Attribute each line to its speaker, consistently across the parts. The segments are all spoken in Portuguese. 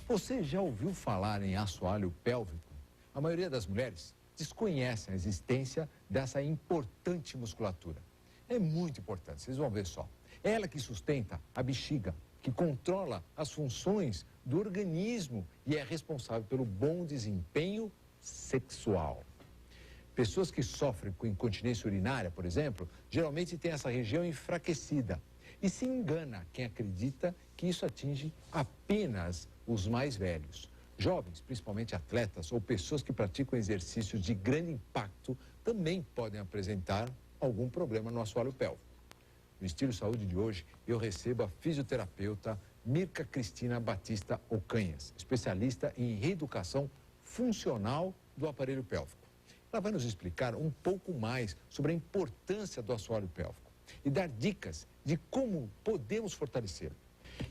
Speaker 1: Você já ouviu falar em assoalho pélvico? A maioria das mulheres desconhece a existência dessa importante musculatura. É muito importante, vocês vão ver só. É ela que sustenta a bexiga, que controla as funções do organismo e é responsável pelo bom desempenho sexual. Pessoas que sofrem com incontinência urinária, por exemplo, geralmente têm essa região enfraquecida. E se engana quem acredita que isso atinge apenas os mais velhos. Jovens, principalmente atletas ou pessoas que praticam exercícios de grande impacto, também podem apresentar algum problema no assoalho pélvico. No Estilo Saúde de hoje, eu recebo a fisioterapeuta Mirka Cristina Batista Ocanhas, especialista em reeducação funcional do aparelho pélvico. Ela vai nos explicar um pouco mais sobre a importância do assoalho pélvico e dar dicas de como podemos fortalecê-lo.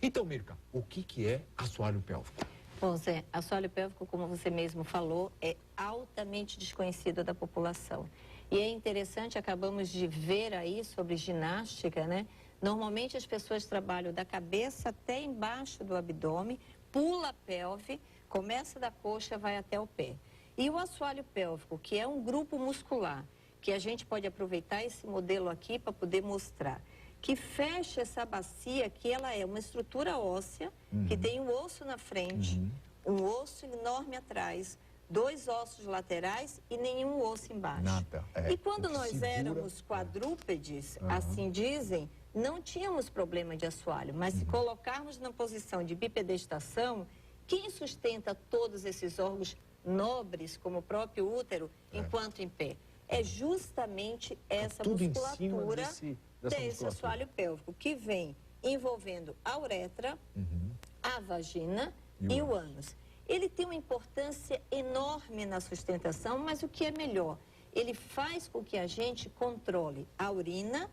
Speaker 1: Então, Mirka, o que é assoalho pélvico?
Speaker 2: Bom, Zé, assoalho pélvico, como você mesmo falou, é altamente desconhecido da população. E é interessante, acabamos de ver aí sobre ginástica, né? Normalmente as pessoas trabalham da cabeça até embaixo do abdômen, pula a pelve, começa da coxa, vai até o pé. E o assoalho pélvico, que é um grupo muscular, que a gente pode aproveitar esse modelo aqui para poder mostrar, que fecha essa bacia, que ela é uma estrutura óssea, que tem um osso na frente, um osso enorme atrás, 2 ossos laterais e nenhum osso embaixo.
Speaker 1: Nada.
Speaker 2: E quando nós éramos quadrúpedes, assim dizem, não tínhamos problema de assoalho, mas se colocarmos na posição de bipedestação, quem sustenta todos esses órgãos nobres, como o próprio útero, enquanto em pé? É justamente essa musculatura desse assoalho pélvico, que vem envolvendo a uretra, a vagina e o ânus. Ele tem uma importância enorme na sustentação, mas o que é melhor? Ele faz com que a gente controle a urina,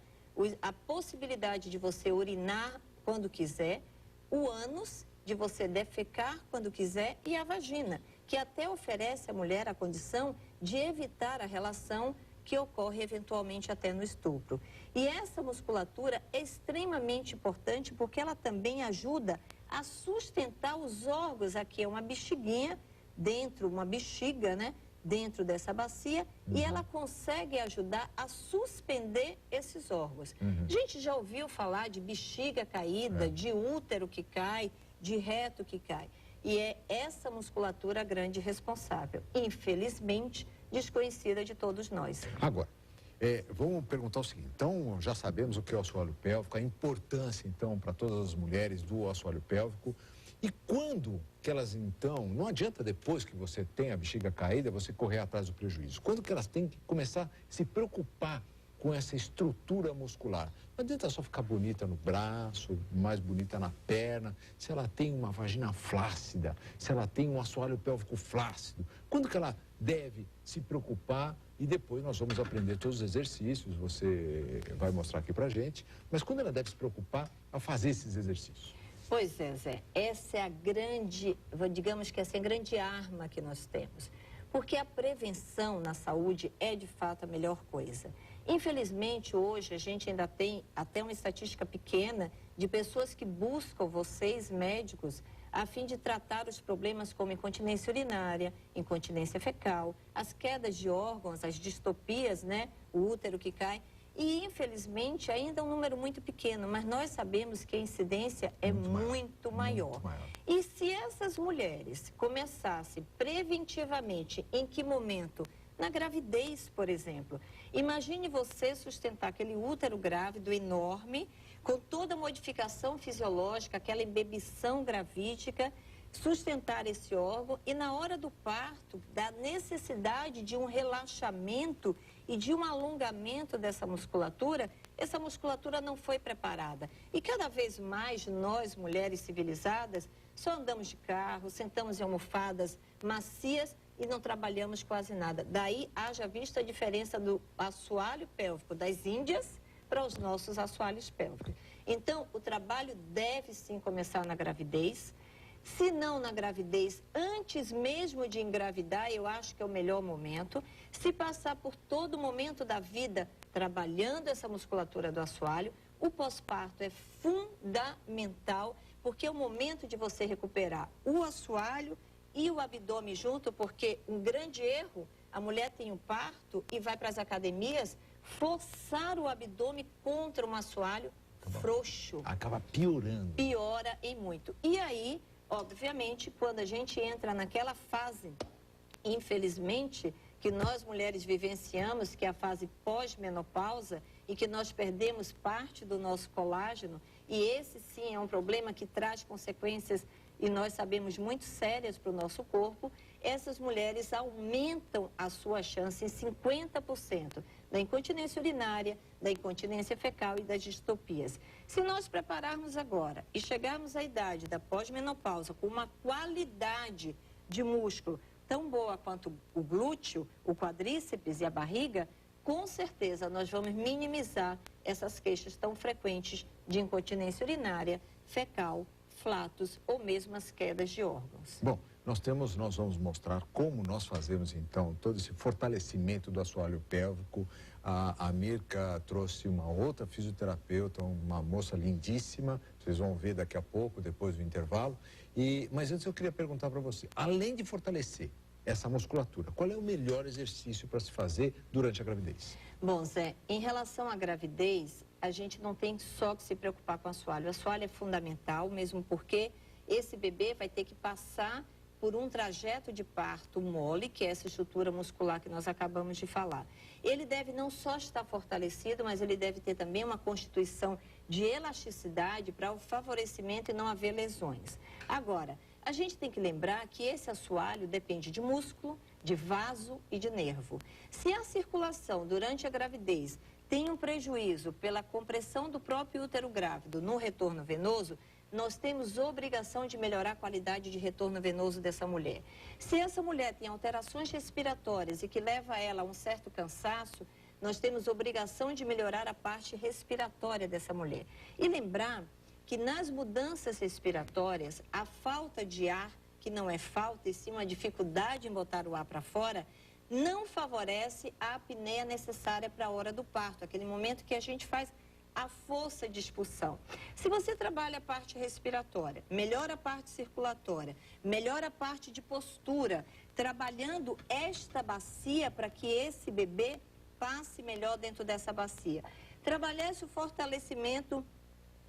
Speaker 2: a possibilidade de você urinar quando quiser, o ânus, de você defecar quando quiser, e a vagina, que até oferece à mulher a condição de evitar a relação que ocorre eventualmente até no estupro. E essa musculatura é extremamente importante porque ela também ajuda a sustentar os órgãos. Aqui é uma bexiguinha, uma bexiga, né? Dentro dessa bacia, e ela consegue ajudar a suspender esses órgãos. A gente já ouviu falar de bexiga caída, de útero que cai, de reto que cai. E é essa musculatura a grande responsável, infelizmente desconhecida de todos nós.
Speaker 1: Agora, vamos perguntar o seguinte, então já sabemos o que é o assoalho pélvico, a importância então para todas as mulheres do assoalho pélvico, e quando que elas então, não adianta depois que você tem a bexiga caída, você correr atrás do prejuízo, quando que elas têm que começar a se preocupar com essa estrutura muscular? Não adianta só ficar bonita no braço, mais bonita na perna, se ela tem uma vagina flácida, se ela tem um assoalho pélvico flácido, quando que ela deve se preocupar? E depois nós vamos aprender todos os exercícios, você vai mostrar aqui pra gente, mas quando ela deve se preocupar a fazer esses exercícios?
Speaker 2: Pois é, Zé, essa é a grande, digamos que essa é a grande arma que nós temos. Porque a prevenção na saúde é, de fato, a melhor coisa. Infelizmente, hoje, a gente ainda tem até uma estatística pequena de pessoas que buscam vocês, médicos, a fim de tratar os problemas como incontinência urinária, incontinência fecal, as quedas de órgãos, as distopias, né? O útero que cai. E, infelizmente, ainda é um número muito pequeno, mas nós sabemos que a incidência é muito maior. E se essas mulheres começassem preventivamente, em que momento? Na gravidez, por exemplo. Imagine você sustentar aquele útero grávido enorme, com toda a modificação fisiológica, aquela embebição gravídica, sustentar esse órgão e na hora do parto, da necessidade de um relaxamento e de um alongamento dessa musculatura, essa musculatura não foi preparada. E cada vez mais nós, mulheres civilizadas, só andamos de carro, sentamos em almofadas macias e não trabalhamos quase nada. Daí haja vista a diferença do assoalho pélvico das Índias para os nossos assoalhos pélvicos. Então, o trabalho deve sim começar na gravidez. Se não na gravidez, antes mesmo de engravidar, eu acho que é o melhor momento. Se passar por todo momento da vida trabalhando essa musculatura do assoalho, O pós-parto é fundamental, porque é o momento de você recuperar o assoalho e o abdômen junto, porque um grande erro, a mulher tem o parto e vai para as academias forçar o abdômen contra um assoalho frouxo.
Speaker 1: Acaba piorando.
Speaker 2: Piora em muito. E aí, obviamente, quando a gente entra naquela fase, infelizmente, que nós mulheres vivenciamos, que é a fase pós-menopausa, e que nós perdemos parte do nosso colágeno, e esse sim é um problema que traz consequências, e nós sabemos, muito sérias para o nosso corpo, essas mulheres aumentam a sua chance em 50% da incontinência urinária, da incontinência fecal e das distopias. Se nós prepararmos agora e chegarmos à idade da pós-menopausa com uma qualidade de músculo tão boa quanto o glúteo, o quadríceps e a barriga, com certeza nós vamos minimizar essas queixas tão frequentes de incontinência urinária, fecal, flatos ou mesmo as quedas de órgãos.
Speaker 1: Bom, nós vamos mostrar como nós fazemos então todo esse fortalecimento do assoalho pélvico. A Mirka trouxe uma outra fisioterapeuta, uma moça lindíssima, vocês vão ver daqui a pouco, depois do intervalo. Mas antes eu queria perguntar para você, além de fortalecer essa musculatura, qual é o melhor exercício para se fazer durante a gravidez?
Speaker 2: Bom, Zé, em relação à gravidez, a gente não tem só que se preocupar com o assoalho. O assoalho é fundamental, mesmo porque esse bebê vai ter que passar por um trajeto de parto mole, que é essa estrutura muscular que nós acabamos de falar. Ele deve não só estar fortalecido, mas ele deve ter também uma constituição de elasticidade para o favorecimento e não haver lesões. Agora, a gente tem que lembrar que esse assoalho depende de músculo, de vaso e de nervo. Se a circulação durante a gravidez tem um prejuízo pela compressão do próprio útero grávido no retorno venoso, nós temos obrigação de melhorar a qualidade de retorno venoso dessa mulher. Se essa mulher tem alterações respiratórias e que leva ela a um certo cansaço, nós temos obrigação de melhorar a parte respiratória dessa mulher. E lembrar que nas mudanças respiratórias, a falta de ar, que não é falta, e sim uma dificuldade em botar o ar para fora, não favorece a apneia necessária para a hora do parto, aquele momento que a gente faz a força de expulsão. Se você trabalha a parte respiratória, melhora a parte circulatória, melhora a parte de postura, trabalhando esta bacia para que esse bebê passe melhor dentro dessa bacia. Trabalhar o fortalecimento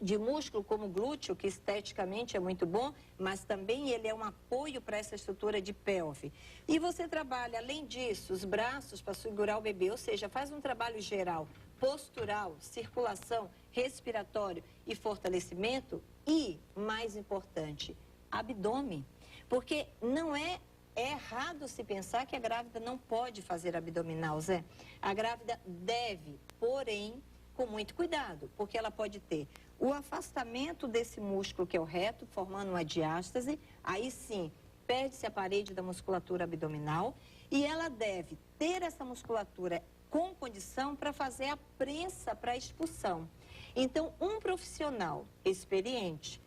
Speaker 2: de músculo como o glúteo, que esteticamente é muito bom, mas também ele é um apoio para essa estrutura de pelve. E você trabalha, além disso, os braços para segurar o bebê, ou seja, faz um trabalho geral, postural, circulação, respiratório e fortalecimento e, mais importante, abdômen. Porque não é errado se pensar que a grávida não pode fazer abdominal, Zé. A grávida deve, porém, com muito cuidado, porque ela pode ter o afastamento desse músculo que é o reto, formando uma diástase, aí sim, perde-se a parede da musculatura abdominal e ela deve ter essa musculatura com condição para fazer a prensa para a expulsão. Então, um profissional experiente,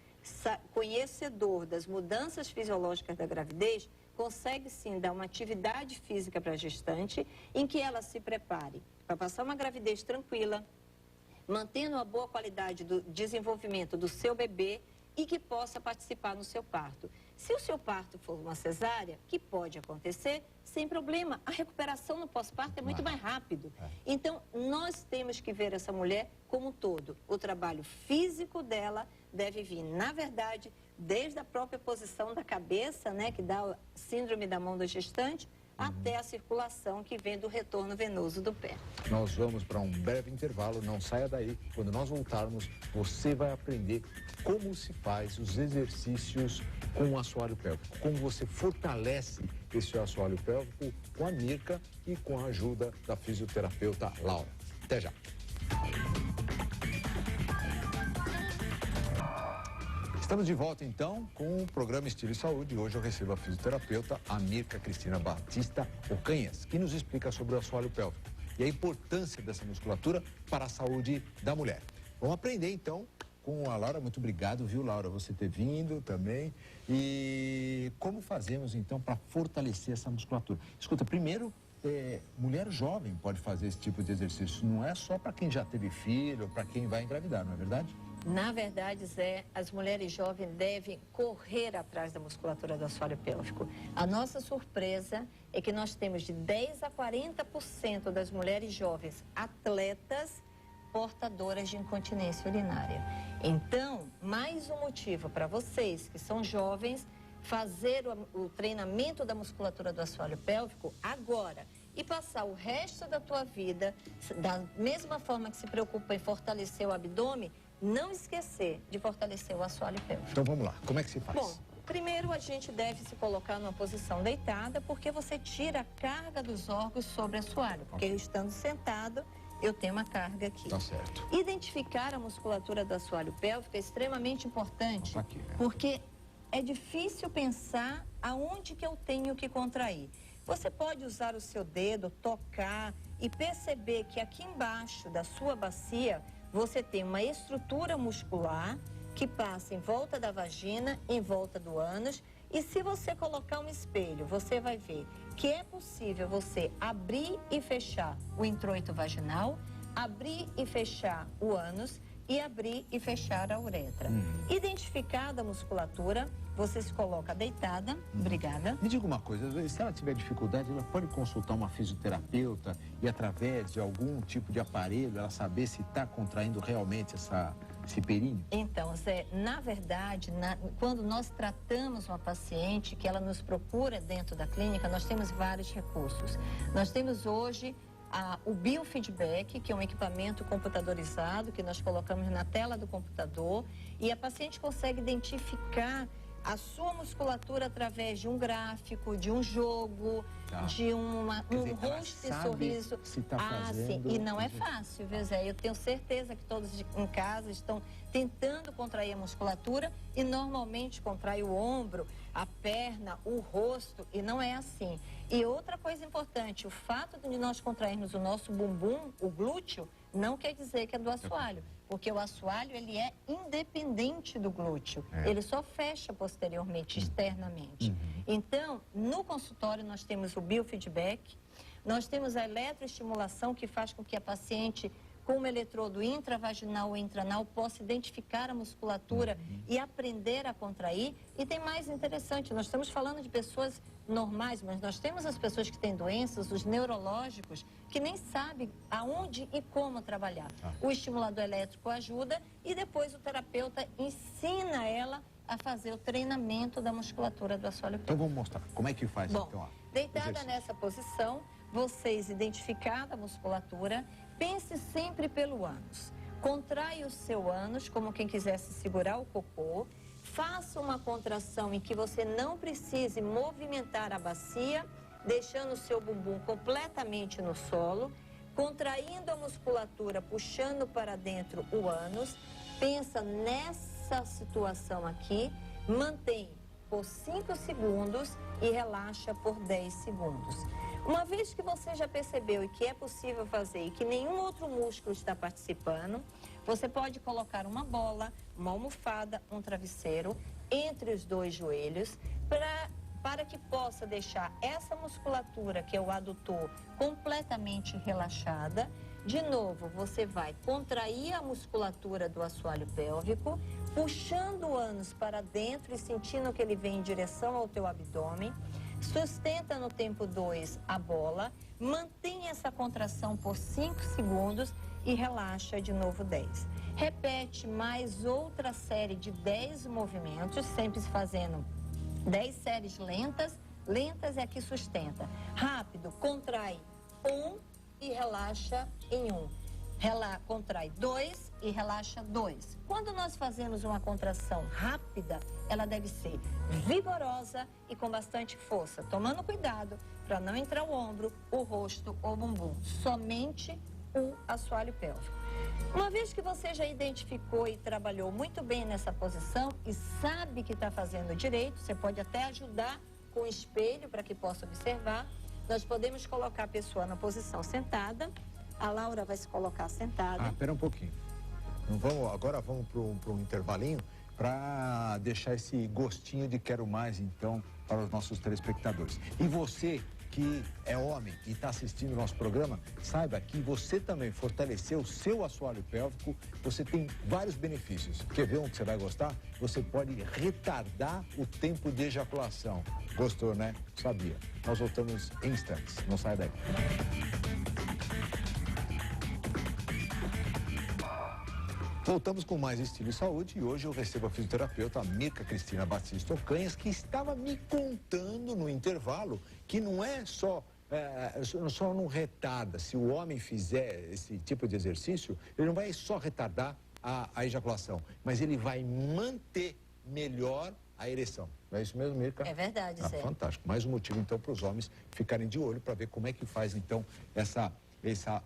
Speaker 2: conhecedor das mudanças fisiológicas da gravidez, consegue sim dar uma atividade física para a gestante em que ela se prepare para passar uma gravidez tranquila, mantendo uma boa qualidade do desenvolvimento do seu bebê e que possa participar no seu parto. Se o seu parto for uma cesárea, que pode acontecer, sem problema, a recuperação no pós-parto é muito mais rápido. Então, nós temos que ver essa mulher como um todo. O trabalho físico dela deve vir, na verdade, desde a própria posição da cabeça, né, que dá a síndrome da mão da gestante, até a circulação que vem do retorno venoso do pé.
Speaker 1: Nós vamos para um breve intervalo, não saia daí. Quando nós voltarmos, você vai aprender como se faz os exercícios com o assoalho pélvico, como você fortalece esse assoalho pélvico com a Mirka e com a ajuda da fisioterapeuta Laura. Até já. Estamos de volta, então, com o programa Estilo e Saúde. Hoje eu recebo a fisioterapeuta, a Mirka Cristina Batista Ocanhas, que nos explica sobre o assoalho pélvico e a importância dessa musculatura para a saúde da mulher. Vamos aprender, então, com a Laura. Muito obrigado, viu, Laura, você ter vindo também. E como fazemos, então, para fortalecer essa musculatura? Escuta, primeiro, mulher jovem pode fazer esse tipo de exercício. Não é só para quem já teve filho ou para quem vai engravidar, não é verdade?
Speaker 2: Na verdade, Zé, as mulheres jovens devem correr atrás da musculatura do assoalho pélvico. A nossa surpresa é que nós temos de 10 a 40% das mulheres jovens atletas portadoras de incontinência urinária. Então, mais um motivo para vocês que são jovens fazer o treinamento da musculatura do assoalho pélvico agora e passar o resto da tua vida da mesma forma que se preocupa em fortalecer o abdômen, não esquecer de fortalecer o assoalho pélvico.
Speaker 1: Então vamos lá, como é que se faz?
Speaker 2: Bom, primeiro a gente deve se colocar numa posição deitada, porque você tira a carga dos órgãos sobre o assoalho. Porque eu estando sentado, eu tenho uma carga aqui.
Speaker 1: Tá certo.
Speaker 2: Identificar a musculatura do assoalho pélvico é extremamente importante,
Speaker 1: Aqui, né?
Speaker 2: porque é difícil pensar aonde que eu tenho que contrair. Você pode usar o seu dedo, tocar e perceber que aqui embaixo da sua bacia você tem uma estrutura muscular que passa em volta da vagina, em volta do ânus. E se você colocar um espelho, você vai ver que é possível você abrir e fechar o introito vaginal, abrir e fechar o ânus e abrir e fechar a uretra. Identificada a musculatura, você se coloca deitada. Obrigada.
Speaker 1: Me diga uma coisa, se ela tiver dificuldade, ela pode consultar uma fisioterapeuta e através de algum tipo de aparelho, ela saber se está contraindo realmente esse períneo?
Speaker 2: Então, Zé, na verdade, quando nós tratamos uma paciente que ela nos procura dentro da clínica, nós temos vários recursos. Nós temos hoje o biofeedback, que é um equipamento computadorizado que nós colocamos na tela do computador e a paciente consegue identificar a sua musculatura através de um gráfico, de um jogo, de um rosto e sorriso.
Speaker 1: Se tá fazendo,
Speaker 2: sim. E não é fácil, viu, Zé? Eu tenho certeza que todos em casa estão tentando contrair a musculatura e normalmente contrai o ombro, a perna, o rosto, e não é assim. E outra coisa importante, o fato de nós contrairmos o nosso bumbum, o glúteo, não quer dizer que é do assoalho. Porque o assoalho, ele é independente do glúteo. Ele só fecha posteriormente, externamente. Então, no consultório, nós temos o biofeedback, nós temos a eletroestimulação, que faz com que a paciente, com um eletrodo intravaginal ou intranal, possa identificar a musculatura e aprender a contrair. E tem mais interessante, nós estamos falando de pessoas normais, mas nós temos as pessoas que têm doenças, os neurológicos, que nem sabem aonde e como trabalhar. O estimulador elétrico ajuda e depois o terapeuta ensina ela a fazer o treinamento da musculatura do assoalho pélvico.
Speaker 1: Então vamos mostrar como é que faz.
Speaker 2: Bom,
Speaker 1: então,
Speaker 2: deitada nessa posição, vocês identificada a musculatura, pense sempre pelo ânus. Contrai o seu ânus, como quem quisesse segurar o cocô. Faça uma contração em que você não precise movimentar a bacia, deixando o seu bumbum completamente no solo, contraindo a musculatura, puxando para dentro o ânus. Pensa nessa situação aqui, mantém por 5 segundos e relaxa por 10 segundos. Uma vez que você já percebeu e que é possível fazer e que nenhum outro músculo está participando, você pode colocar uma bola, uma almofada, um travesseiro entre os dois joelhos para que possa deixar essa musculatura, que é o adutor, completamente relaxada. De novo, você vai contrair a musculatura do assoalho pélvico, puxando o ânus para dentro e sentindo que ele vem em direção ao teu abdômen. Sustenta no tempo 2 a bola, mantém essa contração por 5 segundos e relaxa de novo 10. Repete mais outra série de 10 movimentos, sempre fazendo 10 séries lentas. Lentas é a que sustenta. Rápido, contrai 1 e relaxa em 1. Contrai 2 e relaxa 2. Quando nós fazemos uma contração rápida, ela deve ser vigorosa e com bastante força, tomando cuidado para não entrar o ombro, o rosto ou o bumbum, somente o assoalho pélvico. Uma vez que você já identificou e trabalhou muito bem nessa posição e sabe que está fazendo direito, você pode até ajudar com o espelho para que possa observar. Nós podemos colocar a pessoa na posição sentada. A Laura vai se colocar sentada.
Speaker 1: Espera um pouquinho. Agora vamos para um intervalinho para deixar esse gostinho de quero mais, então, para os nossos telespectadores. E você que é homem e está assistindo o nosso programa, saiba que você também fortaleceu o seu assoalho pélvico, você tem vários benefícios. Quer ver um que você vai gostar? Você pode retardar o tempo de ejaculação. Gostou, né? Sabia. Nós voltamos em instantes. Não sai daí. Voltamos com mais Estilo e Saúde e hoje eu recebo a fisioterapeuta Mirka Cristina Batista Ocanhas, que estava me contando no intervalo que não é só não retarda. Se o homem fizer esse tipo de exercício, ele não vai só retardar a ejaculação, mas ele vai manter melhor a ereção. Não é isso mesmo, Mirka?
Speaker 2: É verdade, Zé.
Speaker 1: Fantástico. Mais um motivo, então, para os homens ficarem de olho para ver como é que faz, então, essa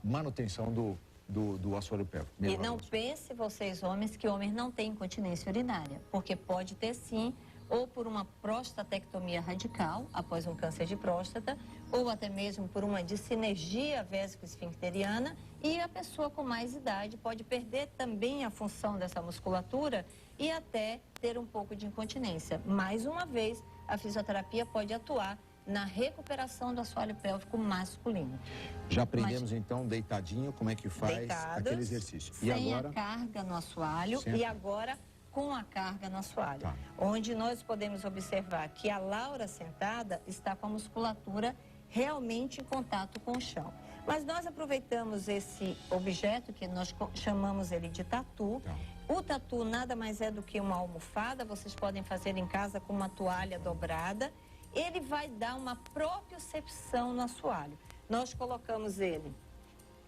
Speaker 1: manutenção do assoalho pélvico.
Speaker 2: E não pense vocês, homens, que homens não têm incontinência urinária, porque pode ter sim, ou por uma prostatectomia radical, após um câncer de próstata, ou até mesmo por uma dissinergia vésico-esfincteriana, e a pessoa com mais idade pode perder também a função dessa musculatura e até ter um pouco de incontinência. Mais uma vez, a fisioterapia pode atuar na recuperação do assoalho pélvico masculino.
Speaker 1: Já aprendemos, então, deitadinho, como é que faz aquele exercício.
Speaker 2: E sem agora a carga no assoalho e agora com a carga no assoalho. Tá. Onde nós podemos observar que a Laura sentada está com a musculatura realmente em contato com o chão. Mas nós aproveitamos esse objeto, que nós chamamos ele de tatu. Tá. O tatu nada mais é do que uma almofada, vocês podem fazer em casa com uma toalha dobrada. Ele vai dar uma propriocepção no assoalho. Nós colocamos ele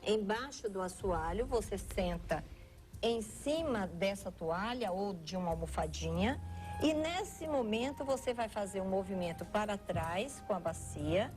Speaker 2: embaixo do assoalho, você senta em cima dessa toalha ou de uma almofadinha e nesse momento você vai fazer um movimento para trás com a bacia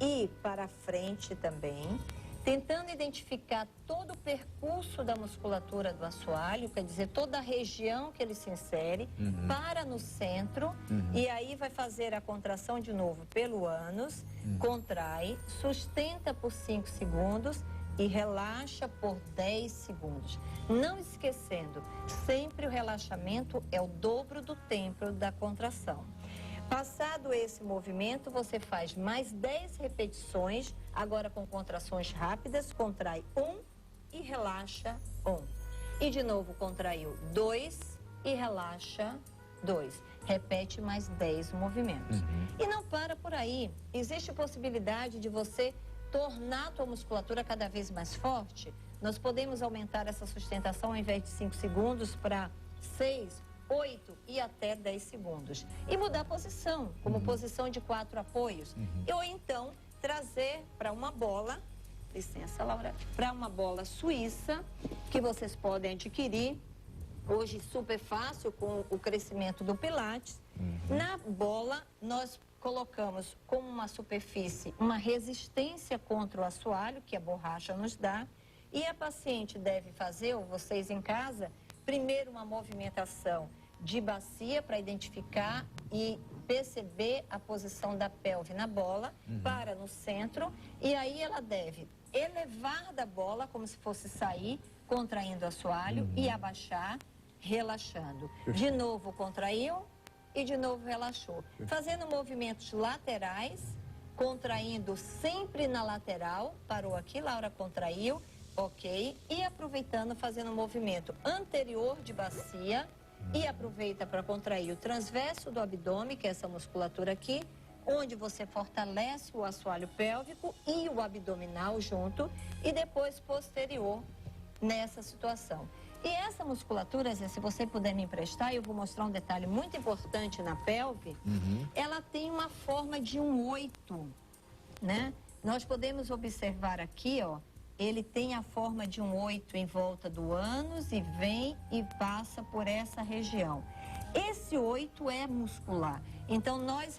Speaker 2: e para frente também, tentando identificar todo o percurso da musculatura do assoalho, quer dizer, toda a região que ele se insere, para no centro, e aí vai fazer a contração de novo pelo ânus, contrai, sustenta por 5 segundos e relaxa por 10 segundos. Não esquecendo, sempre o relaxamento é o dobro do tempo da contração. Passado esse movimento, você faz mais 10 repetições, agora com contrações rápidas, contrai 1 e relaxa 1. E de novo contraiu 2 e relaxa 2. Repete mais 10 movimentos. E não para por aí. Existe possibilidade de você tornar a tua musculatura cada vez mais forte. Nós podemos aumentar essa sustentação ao invés de 5 segundos para 6, 8 e até 10 segundos. E mudar a posição, como posição de 4 apoios. Ou então trazer para uma bola, licença, Laura, para uma bola suíça, que vocês podem adquirir. Hoje super fácil com o crescimento do Pilates. Na bola, nós colocamos como uma superfície uma resistência contra o assoalho, que a borracha nos dá. E a paciente deve fazer, ou vocês em casa, primeiro uma movimentação de bacia para identificar e perceber a posição da pelve na bola, para no centro, e aí ela deve elevar da bola como se fosse sair, contraindo o assoalho e abaixar, relaxando. De novo contraiu e de novo relaxou. Fazendo movimentos laterais, contraindo sempre na lateral, parou aqui, Laura contraiu, ok, e aproveitando, fazendo um movimento anterior de bacia e aproveita para contrair o transverso do abdômen, que é essa musculatura aqui, onde você fortalece o assoalho pélvico e o abdominal junto, e depois posterior nessa situação. E essa musculatura, se você puder me emprestar, eu vou mostrar um detalhe muito importante na pelve, ela tem uma forma de um 8, né? Nós podemos observar aqui, ó, ele tem a forma de um 8 em volta do ânus e vem e passa por essa região. Esse 8 é muscular. Então, nós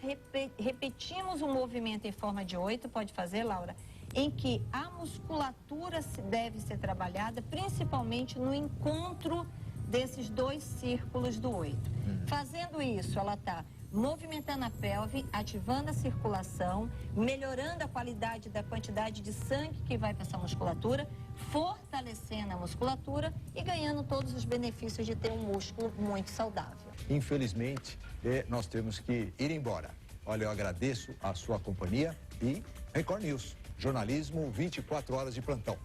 Speaker 2: repetimos um movimento em forma de 8, pode fazer, Laura, em que a musculatura deve ser trabalhada, principalmente no encontro desses dois círculos do 8. Fazendo isso, ela está movimentando a pelve, ativando a circulação, melhorando a qualidade da quantidade de sangue que vai para essa musculatura, fortalecendo a musculatura e ganhando todos os benefícios de ter um músculo muito saudável.
Speaker 1: Infelizmente, nós temos que ir embora. Olha, eu agradeço a sua companhia E Record News, jornalismo 24 horas de plantão.